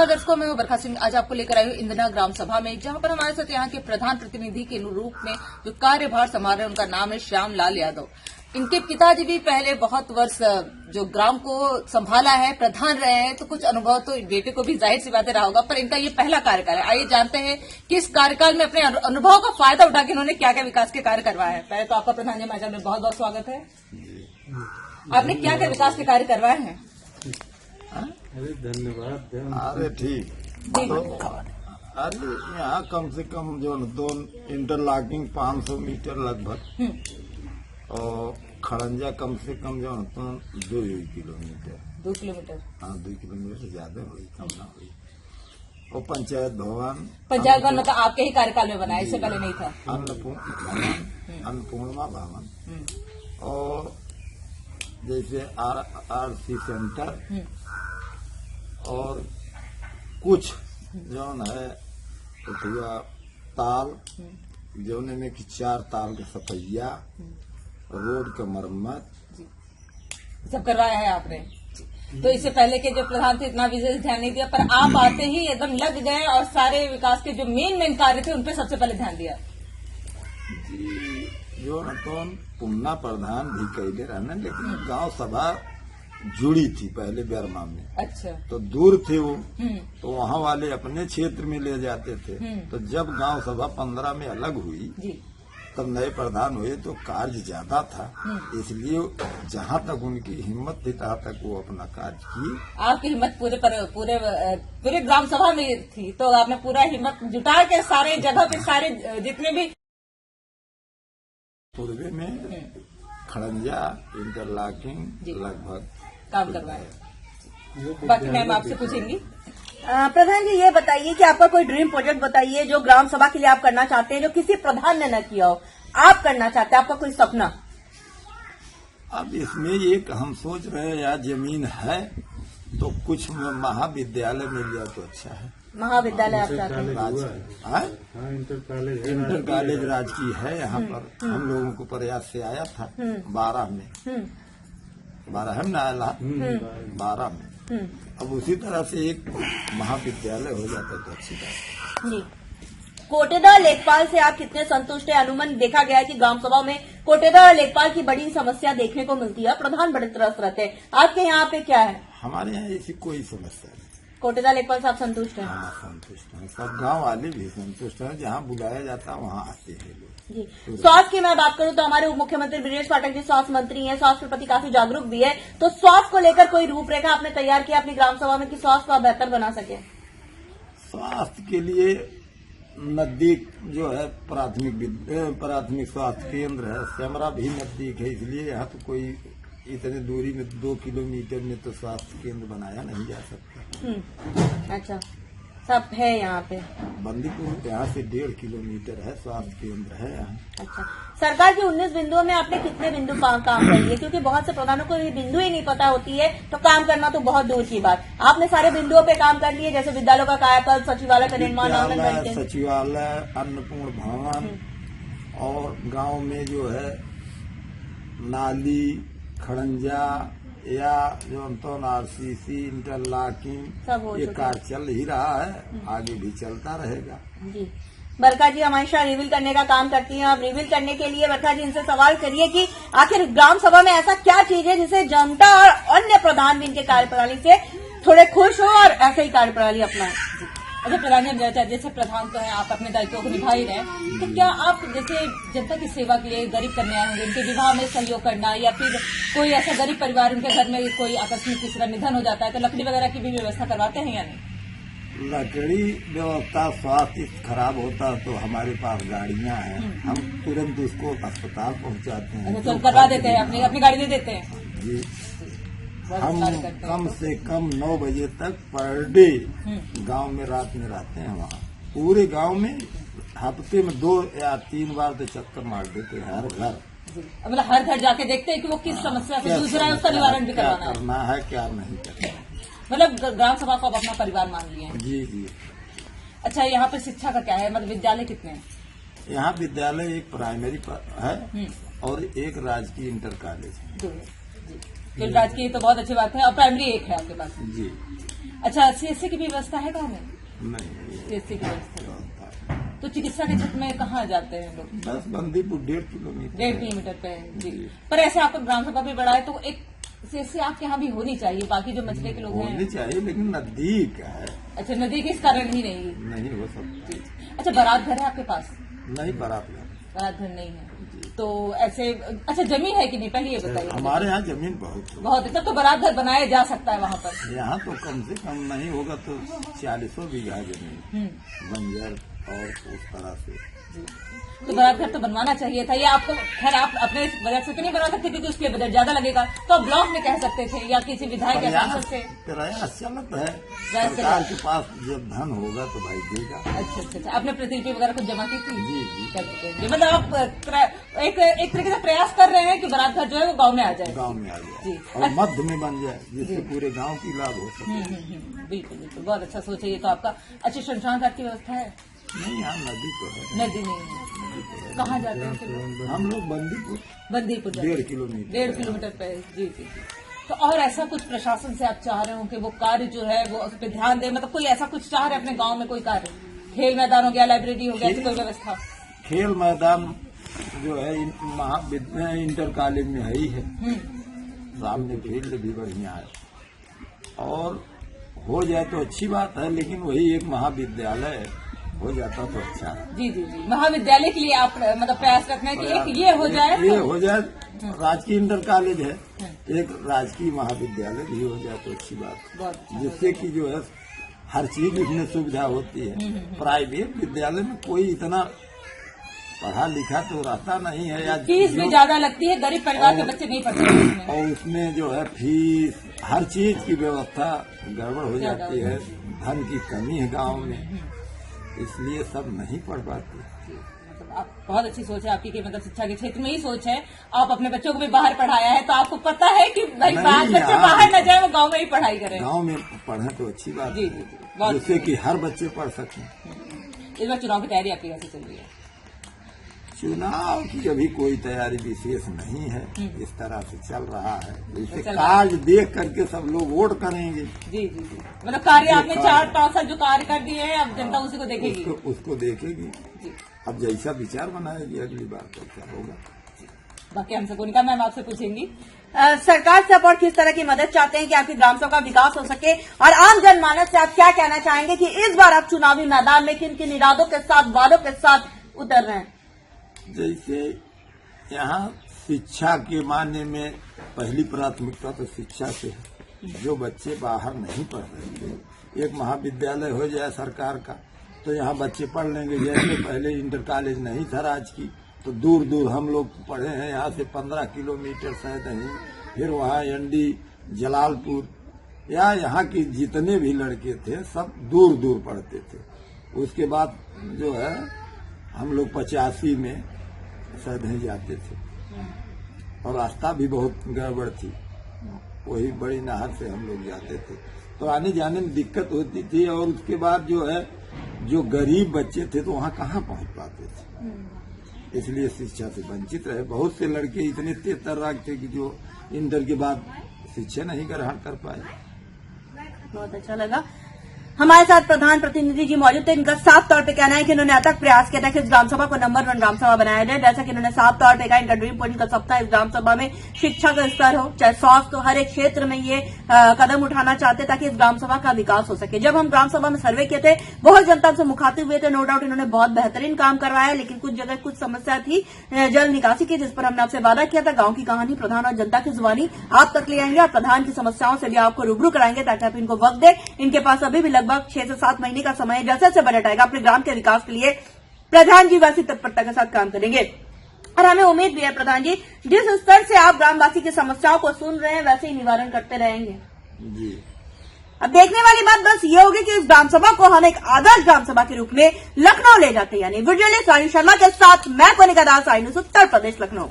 नमस्कार दर्शकों, मैं हूं बरखा सिंह। आज आपको लेकर आई हूं इंदना ग्राम सभा में, जहां पर हमारे साथ यहाँ के प्रधान प्रतिनिधि के रूप में जो कार्यभार संभाल रहे हैं, उनका नाम है श्याम लाल यादव। इनके पिताजी भी पहले बहुत वर्ष जो ग्राम को संभाला है, प्रधान रहे हैं, तो कुछ अनुभव तो बेटे को भी जाहिर सी बातें रहा होगा, पर इनका ये पहला कार्यकाल है। आइए जानते हैं कि इस कार्यकाल में अपने अनुभव का फायदा उठा के इन्होंने क्या क्या विकास के कार्य करवाए हैं। पहले तो आपका प्रधान जी मैदान में बहुत बहुत स्वागत है। आपने क्या क्या विकास के कार्य करवाए हैं? अरे धन्यवाद। अरे ठीक। तो अरे यहाँ कम से कम जो दो इंटरलॉकिंग 500 मीटर लगभग, और खड़ंजा कम से कम जो 2 किलोमीटर। 2 किलोमीटर? हाँ, 2 किलोमीटर से ज्यादा हुई, कम ना हुई। और पंचायत भवन मतलब आपके ही कार्यकाल में बना है, इससे पहले नहीं था? अन्नपूर्णा भवन, और जैसे RC सेंटर, और कुछ जौन है उठिया ताल, जौन में कि 4 ताल के सफैया, रोड का मरम्मत सब करवाया है आपने। तो इससे पहले के जो प्रधान थे इतना विशेष ध्यान नहीं दिया, पर आप आते ही एकदम लग गए और सारे विकास के जो मेन कार्य थे उन पे सबसे पहले ध्यान दिया। जी, जो तो पुन्ना प्रधान भी कैले रहना, लेकिन गांव सभा जुड़ी थी पहले बर्मा में। अच्छा। तो दूर थे वो, तो वहाँ वाले अपने क्षेत्र में ले जाते थे। तो जब गांव सभा 15 में अलग हुई जी, तब नए प्रधान हुए, तो कार्य ज्यादा था, इसलिए जहाँ तक उनकी हिम्मत थी तहाँ तक वो अपना कार्य किए। आपकी हिम्मत पूरे ग्राम सभा में थी, तो आपने पूरा हिम्मत जुटा के सारे जगह पे सारे जितने भी पूर्वे में खड़ंजा इंटरलॉकिंग लगभग काम करवाया। बाकी मैम आपसे पूछेंगी। प्रधान जी, ये बताइए कि आपका कोई ड्रीम प्रोजेक्ट बताइए जो ग्राम सभा के लिए आप करना चाहते हैं, जो किसी प्रधान ने न किया हो, आप करना चाहते हैं, आपका कोई सपना? अब इसमें एक हम सोच रहे हैं, यार जमीन है तो कुछ महाविद्यालय मिल जाए तो अच्छा है। महाविद्यालय आप चाहते हैं? इंटर कॉलेज राजकीय है यहाँ पर। हम लोगों को प्रयास से आया था 12 में, 12 है ना, 12 में। अब उसी तरह से एक महाविद्यालय हो जाता तो अच्छी बात जी। कोटेदार लेखपाल से आप कितने संतुष्ट हैं? अनुमान देखा गया है कि ग्राम सभा में कोटेदार लेखपाल की बड़ी समस्या देखने को मिलती है, प्रधान बड़े त्रस्त रहते हैं। आपके यहाँ पे क्या है? हमारे यहाँ ऐसी कोई समस्या नहीं। कोटेदार लेखपाल से आप संतुष्ट हैं? हाँ, संतुष्ट हैं। सब गांव वाले भी संतुष्ट हैं। जहाँ बुलाया जाता है वहाँ आते हैं लोग। जी। स्वास्थ्य की मैं बात करूं तो हमारे उप मुख्यमंत्री ब्रजेश पाठक जी स्वास्थ्य मंत्री हैं, स्वास्थ्य के प्रति काफी जागरूक भी है। तो स्वास्थ्य को लेकर कोई रूपरेखा आपने तैयार किया अपनी ग्राम सभा में कि स्वास्थ्य को आप बेहतर बना सके? स्वास्थ्य के लिए नजदीक जो है प्राथमिक स्वास्थ्य केंद्र है, सेमरा भी नजदीक है, इसलिए यहाँ तो कोई इतने दूरी में 2 किलोमीटर में तो स्वास्थ्य केंद्र बनाया नहीं जा सकता। अच्छा, सब है यहाँ पे? बंदीपुर यहाँ से 1.5 किलोमीटर है, स्वास्थ्य केंद्र है यहाँ। अच्छा, सरकार के 19 बिंदुओं में आपने कितने बिंदु काम कर लिए? क्योंकि बहुत से प्रधानों को ये बिंदु ही नहीं पता होती है, तो काम करना तो बहुत दूर की बात। आपने सारे बिंदुओं पे काम कर लिए, जैसे विद्यालयों का कायाकल्प, सचिवालय का निर्माण, सचिवालय, अन्नपूर्ण भवन, और गांव में जो है नाली, खड़ंजा या जो RCC इंटरलॉकिंग, ये कार्य चल ही रहा है, आगे भी चलता रहेगा। जी। बरखा जी हमेशा रिवील करने का काम करती हैं। आप रिवील करने के लिए बरखा जी इनसे सवाल करिए कि आखिर ग्राम सभा में ऐसा क्या चीज है जिसे जनता और अन्य प्रधान भी इनके कार्यप्रणाली से थोड़े खुश हो और ऐसे ही कार्यप्रणाली अपनाएं। अच्छा प्रधान जी, जैसे प्रधान तो है, आप अपने दायित्वों को निभा ही रहे हैं, तो क्या आप जैसे जनता की सेवा के लिए गरीब कन्या होंगे, उनके विवाह में सहयोग करना, या फिर कोई ऐसा गरीब परिवार उनके घर में कोई आकस्मिक किसी का निधन हो जाता है तो लकड़ी वगैरह की भी व्यवस्था करवाते हैं या नहीं? लकड़ी व्यवस्था, स्वास्थ्य खराब होता है तो हमारे पास गाड़ियां हैं, हम तुरंत उसको अस्पताल पहुंचाते हैं। तो करवा देते हैं, अपनी गाड़ी दे देते हैं जी। हम कम से कम 9 बजे तक पर डे गांव में रात में रहते हैं। वहाँ पूरे गांव में हफ्ते में 2 या 3 बार तो चक्कर मार देते हैं हर घर। मतलब हर घर जाके देखते हैं कि वो किस समस्या से जूझ रहा है, उसका निवारण भी करवाना है, क्या नहीं करना है। मतलब ग्राम सभा को आप अपना परिवार मान लिए हैं? जी जी। अच्छा, यहाँ पे शिक्षा का क्या है, मतलब विद्यालय कितने हैं? यहाँ विद्यालय एक प्राइमरी है और एक राजकीय इंटर कॉलेज है। फिर राजकीय तो बहुत अच्छी बात है, और प्राइमरी एक है आपके पास। जी। अच्छा, सीएससी की भी व्यवस्था है गाँव में? नहीं, सीएससी की व्यवस्था तो चिकित्सा के क्षेत्र में कहाँ जाते हैं लोग? बस बंदीपुर 1.5 किलोमीटर। 1.5 किलोमीटर पे है जी। पर ऐसे आपको ग्राम सभा भी बड़ा है तो एक सीएससी आपके यहाँ भी होनी चाहिए, बाकी जो मछली के लोग होनी हैं। चाहिए, लेकिन नजदीक है, अच्छा, नदी के इस कारण ही नहीं। नहीं हो सकता। जी। अच्छा, बारात घर है आपके पास? नहीं, बारात घर। बारात घर नहीं है तो ऐसे, अच्छा जमीन है कि नहीं पहले ये बताइए। हमारे यहाँ जमीन बहुत है। बहुत है, तब तो बारात घर बनाया जा सकता है वहाँ पर। यहाँ तो कम से कम नहीं होगा तो 40 बीघा जमीन बंजर और उस तरह से। तो बारात घर तो बनवाना चाहिए था। ये आपको, खैर आप अपने बजट से तो नहीं बना सकते क्योंकि उसके लिए बजट ज्यादा लगेगा, तो आप ब्लॉक में कह सकते थे या किसी विधायक या सांसद से। प्रयास चलत है, सरकार के पास जब धन होगा तो भाई देगा। अच्छा अच्छा अच्छा, आपने प्रतिलिपि वगैरह कुछ जमा की थी? जी जी, कर चुके हैं। मतलब आप एक तरीके से प्रयास कर रहे हैं कि बारात घर जो है वो गाँव में आ जाए। गांव में आ जी। जाए और मध्य में बन जाए, जिससे पूरे गांव की लाभ हो सके। बिल्कुल बिल्कुल, बहुत अच्छा सोच है ये तो आपका। अच्छी शमशान घाट की व्यवस्था है? नहीं, यहाँ नदी तो है। नदी नहीं है। कहाँ जाते हैं फिर लोग? हम लोग बंदीपुर बंदीपुर जाते हैं। 1.5 किलोमीटर। 1.5 किलोमीटर पे। जी जी जी। तो और ऐसा कुछ प्रशासन से आप चाह रहे हो कि वो कार्य जो है वो उस पर ध्यान दे, मतलब कोई ऐसा कुछ चाह रहे अपने गांव में, कोई कार्य, खेल मैदान हो गया, लाइब्रेरी हो गया, ऐसी कोई व्यवस्था? खेल मैदान जो है महाविद्यालय इंटर कॉलेज में है ही है, सामने फील्ड भी बढ़िया है और हो जाए तो अच्छी बात है, लेकिन वही एक महाविद्यालय हो जाता तो अच्छा है। जी जी जी, महाविद्यालय के लिए आप मतलब प्रयास रखना है कि एक ये हो जाए, ये हो जाए। राजकीय इंटर कॉलेज है, एक राजकीय महाविद्यालय भी हो जाए तो अच्छी बात है, बहुत अच्छा। जिससे कि जो है हर चीज उसमें सुविधा होती है। प्राइवेट विद्यालय में कोई इतना पढ़ा लिखा तो रहता नहीं है, या फीस भी ज्यादा लगती है, गरीब परिवार के बच्चे नहीं पढ़ते उसमें। और उसमें जो है फीस, हर चीज की व्यवस्था गड़बड़ हो जाती है, धन की कमी है गांव में, इसलिए सब नहीं पढ़ पाते। मतलब आप, बहुत अच्छी सोच है आपकी कि मतलब शिक्षा के क्षेत्र में ही सोच है। आप अपने बच्चों को भी बाहर पढ़ाया है तो आपको पता है कि भाई बाहर बच्चे बाहर न जाए, वो गांव में ही पढ़ाई करें। गांव में पढ़े तो अच्छी बात जी है, जी जी, बहुत जिससे कि हर बच्चे पढ़ सकें। इस बार चुनाव की तैयारी आपकी कैसे चल रही है? चुनाव की अभी कोई तैयारी विशेष नहीं है, इस तरह से चल रहा है। इसे चल रहा कार्य देख करके सब लोग वोट करेंगे। जी जी जी, मतलब कार्य आपने 4-5 साल जो कार्य कर दिए हैं, अब जनता उसी को देखेगी। उसको देखेगी, जी, अब जैसा विचार बनाएगी अगली बार तो क्या होगा। बाकी हमसे कोनिका मैम आपसे पूछेंगी। सरकार से आप और किस तरह की मदद चाहते हैं कि आपकी ग्राम सभा का विकास हो सके, और आम जनमानस से आप क्या कहना चाहेंगे कि इस बार आप चुनावी मैदान में किन किन इरादों के साथ, वादों के साथ उतर रहे हैं? जैसे यहाँ शिक्षा के मायने में पहली प्राथमिकता तो शिक्षा से है। जो बच्चे बाहर नहीं पढ़ रहे थे, एक महाविद्यालय हो जाए सरकार का तो यहाँ बच्चे पढ़ लेंगे। जैसे पहले इंटर कॉलेज नहीं था राजकीय, तो दूर दूर हम लोग पढ़े हैं, यहाँ से 15 किलोमीटर शायद नहीं, फिर वहाँ एनडी जलालपुर, या यहाँ के जितने भी लड़के थे सब दूर दूर पढ़ते थे। उसके बाद जो है हम लोग 85 में सदहे जाते थे और रास्ता भी बहुत गड़बड़ थी, वही बड़ी नहर से हम लोग जाते थे तो आने जाने में दिक्कत होती थी। और उसके बाद जो है जो गरीब बच्चे थे तो वहाँ कहाँ पहुँच पाते थे, इसलिए शिक्षा से वंचित रहे। बहुत से लड़के इतने तेज तर्राक थे कि जो इंटर के बाद शिक्षा नहीं ग्रहण कर पाए। बहुत अच्छा लगा। हमारे साथ प्रधान प्रतिनिधि जी मौजूद थे। इनका साफ तौर पे कहना है कि इन्होंने अथक प्रयास किया था कि इस ग्राम सभा को नंबर 1 ग्राम सभा बनाया जाए। जैसा कि इन्होंने साफ तौर पे कहा, इनका ड्रीम पॉइंट का सप्ताह इस ग्राम सभा में शिक्षा का स्तर हो, चाहे स्वास्थ्य हो, हर एक क्षेत्र में ये कदम उठाना चाहते ताकि इस ग्राम सभा का विकास हो सके। जब हम ग्राम सभा में सर्वे किए थे, बहुत जनता से मुखातिब हुए थे, नो डाउट इन्होंने बहुत बेहतरीन काम करवाया, लेकिन कुछ जगह कुछ समस्या थी जल निकासी की, जिस पर हमने आपसे वादा किया था। गांव की कहानी प्रधान और जनता की जुबानी आप तक ले आएंगे और प्रधान की समस्याओं से भी आपको रूबरू कराएंगे ताकि आप इनको वक्त दें। इनके पास अभी भी लगभग 6 से 7 महीने का समय है। जैसे जैसे बजट आएगा अपने ग्राम के विकास के लिए प्रधान जी वैसी तत्परता के साथ काम करेंगे और हमें उम्मीद भी है प्रधान जी जिस स्तर से आप ग्रामवासी की समस्याओं को सुन रहे हैं वैसे ही निवारण करते रहेंगे। जी, अब देखने वाली बात बस ये होगी कि इस ग्राम सभा को हम एक आदर्श ग्राम सभा के रूप में लखनऊ ले जाते हैं। यानी विजुअलिस्ट राजू शर्मा के साथ मैं कोनिका दास, आई न्यूज़ उत्तर प्रदेश, लखनऊ।